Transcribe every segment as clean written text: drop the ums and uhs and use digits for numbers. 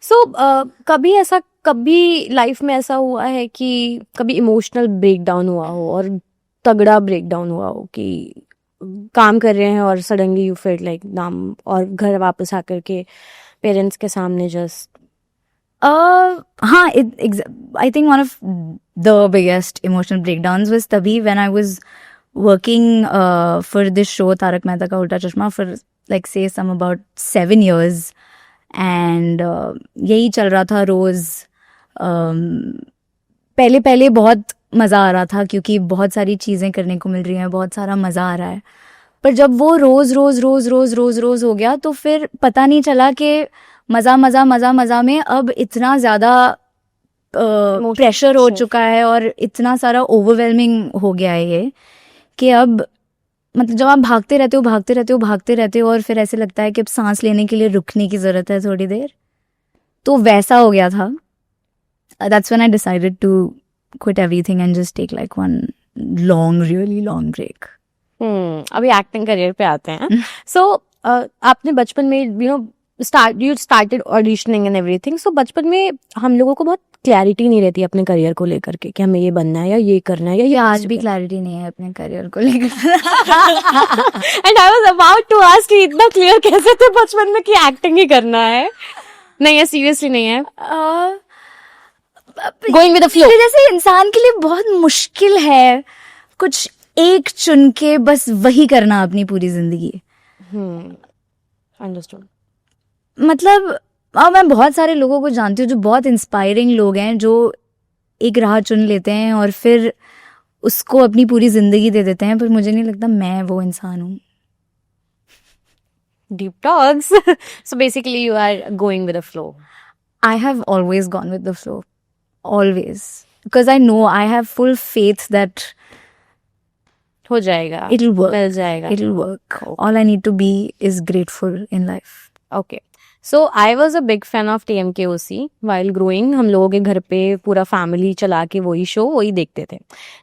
सो कभी लाइफ में ऐसा हुआ है कि कभी इमोशनल ब्रेकडाउन हुआ हो और तगड़ा ब्रेकडाउन हुआ हो कि काम कर रहे हैं और सडनली यू फील लाइक नाम और घर वापस आकर के पेरेंट्स के सामने जस्ट हाँ, I think one of the biggest emotional breakdowns was तभी when I was working for this show Tarak Mehta Ka Ulta Chashma for like say some about 7 years and यही चल रहा था रोज. पहले बहुत मज़ा आ रहा था क्योंकि बहुत सारी चीज़ें करने को मिल रही हैं, बहुत सारा मज़ा आ रहा है. पर जब वो रोज हो गया तो फिर पता नहीं चला कि मज़ा में अब इतना ज़्यादा प्रेशर हो चुका है और इतना सारा ओवरवेलमिंग हो गया है ये कि अब मतलब जब आप भागते रहते हो और फिर ऐसे लगता है कि अब सांस लेने के लिए रुकने की ज़रूरत है थोड़ी देर. तो वैसा हो गया था. That's when I decided to quit everything and just take like one really long break. अभी एक्टिंग करियर पे आते हैं. सो आपने बचपन में you started auditioning and everything. So बचपन में हम लोगों को बहुत क्लैरिटी नहीं रहती अपने करियर को लेकर के कि हमें ये बनना है या ये करना है या ये. आज भी क्लैरिटी नहीं है अपने करियर को लेकर. And I was about to ask कि इतना क्लियर कैसे थे बचपन में कि एक्टिंग ही करना है. नहीं है, सीरियसली नहीं है. गोइंग विद द फ्लो जैसे इंसान के लिए बहुत मुश्किल है कुछ एक चुन के बस वही करना अपनी पूरी जिंदगी. अंडरस्टूड. मतलब मैं बहुत सारे लोगों को जानती हूँ जो बहुत इंस्पायरिंग लोग हैं जो एक राह चुन लेते हैं और फिर उसको अपनी पूरी जिंदगी दे देते हैं, पर मुझे नहीं लगता मैं वो इंसान हूँ. Deep talks. So basically you are going with the flow. I have always gone with the flow. Always. Because I know I have full faith that हो जाएगा. It'll work. मिल जाएगा. It'll work. All I need to be is grateful in life. Okay. So I was a big fan of TMKOC while growing. हम लोगों के घर पे पूरा family चला के वही शो वही देखते थे.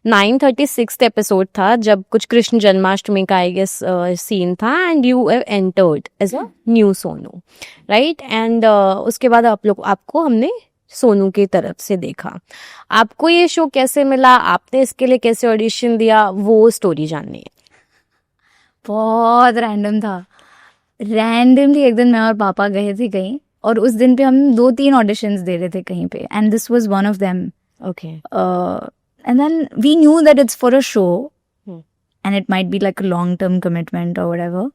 936th एपिसोड था जब कुछ कृष्ण जन्माष्टमी का आई गेस सीन था and you entered as a new Sonu, right. And उसके बाद आपको हमने सोनू की तरफ से देखा. आपको ये शो कैसे मिला, आपने इसके लिए कैसे ऑडिशन दिया, वो स्टोरी जाननी है. बहुत रैंडम था. रैंडमली एक दिन मैं और पापा गए थे कहीं और उस दिन पे हम 2-3 ऑडिशंस दे रहे थे कहीं पे and this was one of them. Okay. And then we knew that it's for a show and it might be like a long term commitment और व्हाटएवर.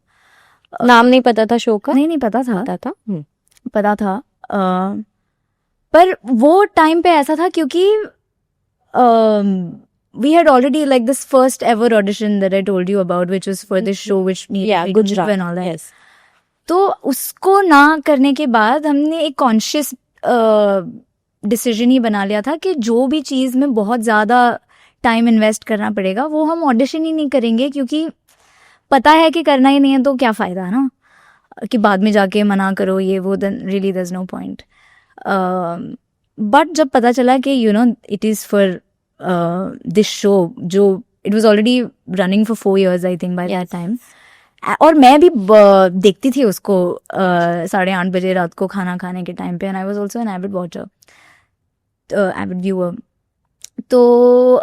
नाम नहीं पता था शो का? नहीं पता था. पर वो टाइम पे ऐसा था क्योंकि we had already like this first ever audition that I told you about which was for this show which needed Gujarat and all that. Yes. तो उसको ना करने के बाद हमने एक कॉन्शियस डिसीजन ही बना लिया था कि जो भी चीज़ में बहुत ज़्यादा टाइम इन्वेस्ट करना पड़ेगा वो हम ऑडिशन ही नहीं करेंगे क्योंकि पता है कि करना ही नहीं है तो क्या फ़ायदा है ना कि बाद में जाके मना करो ये वो. Then really there is no point. But जब पता चला कि it is for this show जो it was already running for 4 years I think by that time और मैं भी देखती थी उसको 8:30 बजे रात को खाना खाने के टाइम पे and I was also an avid watcher Avid viewer. तो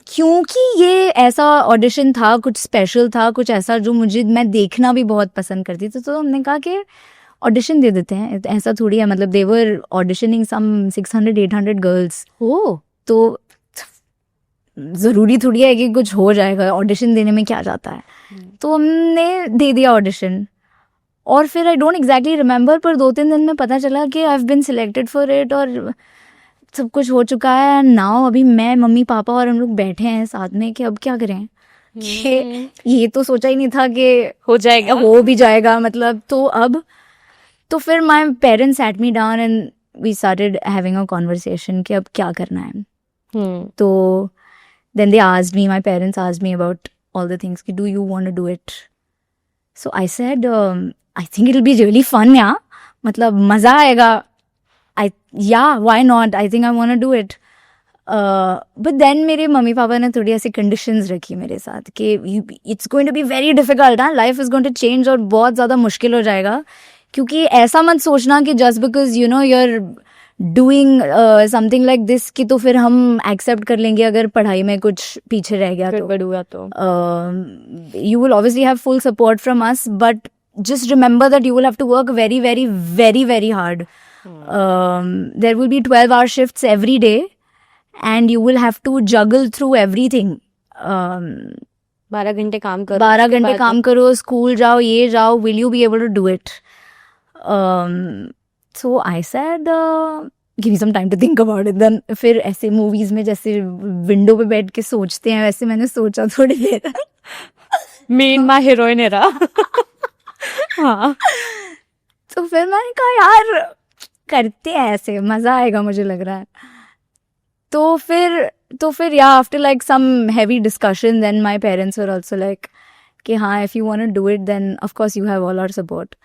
क्योंकि ये ऐसा ऑडिशन था, कुछ स्पेशल था, कुछ ऐसा जो मैं देखना भी बहुत पसंद करती थी, तो हमने कहा कि ऑडिशन दे देते हैं. ऐसा थोड़ी है, मतलब दे वर ऑडिशनिंग सम 600-800 गर्ल्स. तो ज़रूरी थोड़ी है कि कुछ हो जाएगा, ऑडिशन देने में क्या जाता है. तो हमने दे दिया ऑडिशन और फिर आई डोंट एग्जैक्टली रिमेंबर पर 2-3 दिन में पता चला कि I have been selected for it और सब कुछ हो चुका है. नाउ अभी मैं मम्मी पापा और हम लोग बैठे हैं साथ में कि अब क्या करें. ये तो सोचा ही नहीं था कि हो भी जाएगा मतलब. तो फिर my parents sat me down and we started having a conversation कि अब क्या करना है. तो then my parents asked me about all the things ki, do you want to do it? So I said I think it'll be really fun. Yeah, मतलब मजा आएगा. Why not? I think I want to do it. But then मेरे mummy papa ने थोड़ी ऐसी conditions रखी मेरे साथ कि it's going to be very difficult. Life is going to change और बहुत ज़्यादा मुश्किल हो जाएगा क्योंकि ऐसा मत सोचना कि just because you know you are doing something like this कि तो फिर हम एक्सेप्ट कर लेंगे अगर पढ़ाई में कुछ पीछे रह गया तो गड़बड़ हुआ तो you will obviously have full support from us, but just remember that you will have to work very, very, very, very hard. There will be 12-hour shifts every day, and you will have to juggle through everything. 12 घंटे काम करो 12 घंटे काम करो, school जाओ, ये जाओ. Will you be able to do it? So I said, give me some time to think about it. Then फिर ऐसे मूवीज में जैसे विंडो पे बैठ के सोचते हैं वैसे मैंने सोचा थोड़ी देर. मेन माँ हीरोइन है हाँ. तो फिर मैंने कहा यार करते हैं ऐसे, मजा आएगा मुझे लग रहा है. तो फिर या after like some heavy discussion then my parents were also like कि हाँ if you want to do it then of course you have all our support.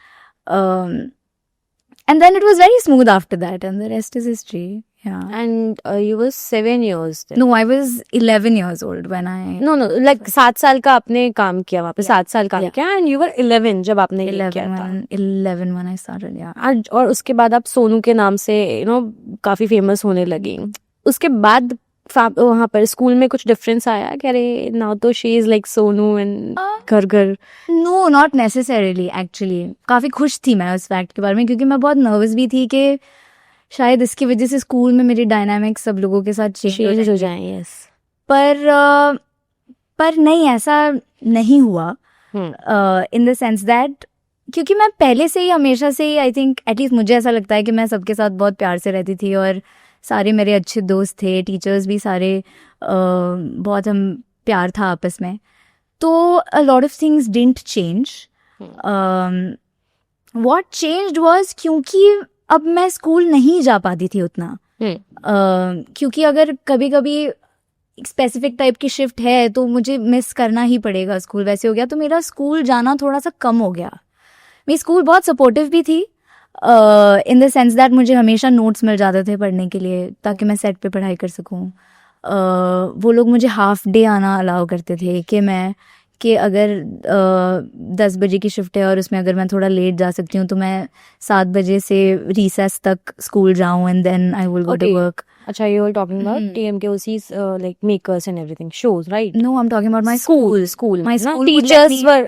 And then it was very smooth after that, and the rest is history. Yeah. And you were 7 years then. No, I was 11 years old when I. No, like 7 साल का आपने काम किया वहाँ पे. 7 साल काम किया and you were 11 जब आपने ये किया था. 11 when I started, yeah. और उसके बाद आप सोनू के नाम से काफी फेमस होने लगी. उसके बाद वहाँ पर स्कूल में कुछ डिफरेंस आया कि अरे नाउ तो she is like Sonu and घर घर. No not necessarily actually. काफ़ी खुश थी मैं उस फैक्ट के बारे में क्योंकि मैं बहुत नर्वस भी थी कि शायद इसकी वजह से स्कूल में मेरी डायनामिक्स सब लोगों के साथ चेंज हो जाए. यस. पर नहीं, ऐसा नहीं हुआ इन द सेंस दैट क्योंकि मैं पहले से ही हमेशा से ही आई थिंक एटलीस्ट मुझे ऐसा लगता है कि मैं सबके साथ बहुत प्यार से रहती थी और सारे मेरे अच्छे दोस्त थे, टीचर्स भी सारे बहुत हम प्यार था आपस में. तो a lot of things didn't change. What changed was क्योंकि अब मैं स्कूल नहीं जा पाती थी उतना. क्योंकि अगर कभी कभी स्पेसिफिक टाइप की शिफ्ट है तो मुझे मिस करना ही पड़ेगा स्कूल. वैसे हो गया तो मेरा स्कूल जाना थोड़ा सा कम हो गया. मेरी स्कूल बहुत सपोर्टिव भी थी इन द सेंस दैट मुझे हमेशा नोट्स मिल जाते थे पढ़ने के लिए ताकि मैं सेट पे पढ़ाई कर सकूं. वो लोग मुझे हाफ डे आना अलाउ करते थे कि अगर 10 बजे की शिफ्ट है और उसमें अगर मैं थोड़ा लेट जा सकती हूँ तो मैं 7 बजे से रिसेस तक स्कूल जाऊँ and then I will go to work. Acha, you were talking about TMKOC's like makers and everything shows, right? No, I'm talking about my school. My school teachers were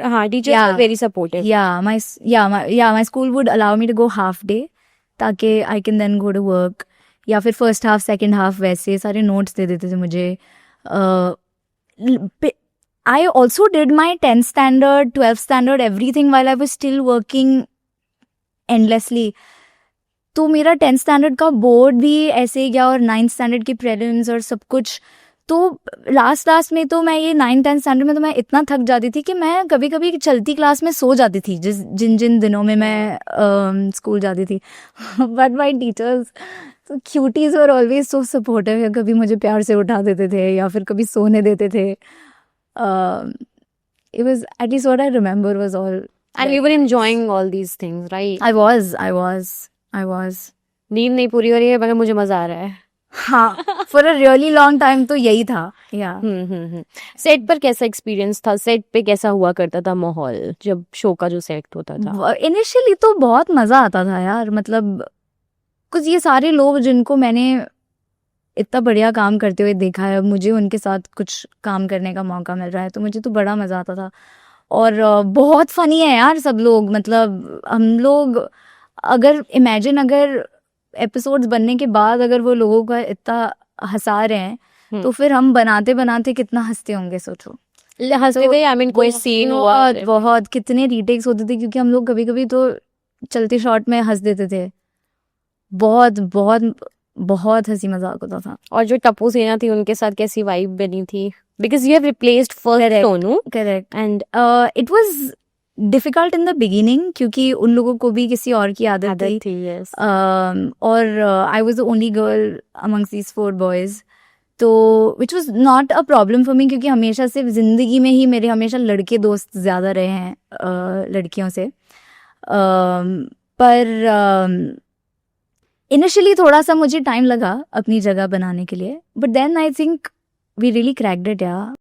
very supportive. My school would allow me to go half day ताकि I can then go to work. या फिर first half, second half वैसे सारे notes दे देते थे मुझे. I also did my 10th standard, 12th standard, everything while I was still working endlessly. तो मेरा 10th स्टैंडर्ड का बोर्ड भी ऐसे ही गया और 9th स्टैंडर्ड की प्रीलिम्स और सब कुछ. तो लास्ट में तो मैं ये 9th-10th स्टैंडर्ड में तो मैं इतना थक जाती थी कि मैं कभी कभी चलती क्लास में सो जाती थी जिन दिनों में मैं स्कूल जाती थी. बट माई टीचर्स तो cuties were always so supportive. कभी मुझे प्यार से उठा देते थे या फिर कभी सोने देते थे. It was at least what I remember was all. And you were enjoying all these things, right? I was. नींद नहीं पूरी हो रही है मगर मुझे मजा आ रहा है. हाँ, for a really long time तो यही था. Yeah. सेट पर कैसा एक्सपीरियंस था? सेट पे कैसा हुआ करता था माहौल जब शो का जो सेलेक्ट होता था? इनिशियली तो बहुत मजा आता था यार. मतलब कुछ ये सारे लोग जिनको मैंने इतना बढ़िया काम करते हुए देखा है मुझे उनके साथ कुछ काम करने का मौका मिल रहा है तो मुझे तो बड़ा मजा आता था. और बहुत फनी है यार सब लोग. मतलब हम लोग अगर एपिसोड्स बनने के बाद अगर वो लोगों का इतना हंसा रहे हैं तो फिर हम बनाते बनाते कितना हंसते होंगे. सोचो हंसते थे. आई मीन कोई सीन हुआ बहुत कितने रीटेक्स होते थे क्योंकि हम लोग कभी कभी तो चलते शॉट में हंस देते थे. बहुत बहुत बहुत हंसी मजाक होता था. और जो टप्पू सेना थी उनके साथ कैसी वाइब बनी थी? Because you have replaced first Sonu. Correct. And it was difficult in the beginning क्योंकि उन लोगों को भी किसी और की आदत थी. yes. और I was the only girl amongst these 4 boys. तो which was not a problem for me क्योंकि हमेशा से जिंदगी में ही मेरे हमेशा लड़के दोस्त ज़्यादा रहे हैं लड़कियों से. पर इनिशियली थोड़ा सा मुझे टाइम लगा अपनी जगह बनाने के लिए. But then I think we really cracked it. या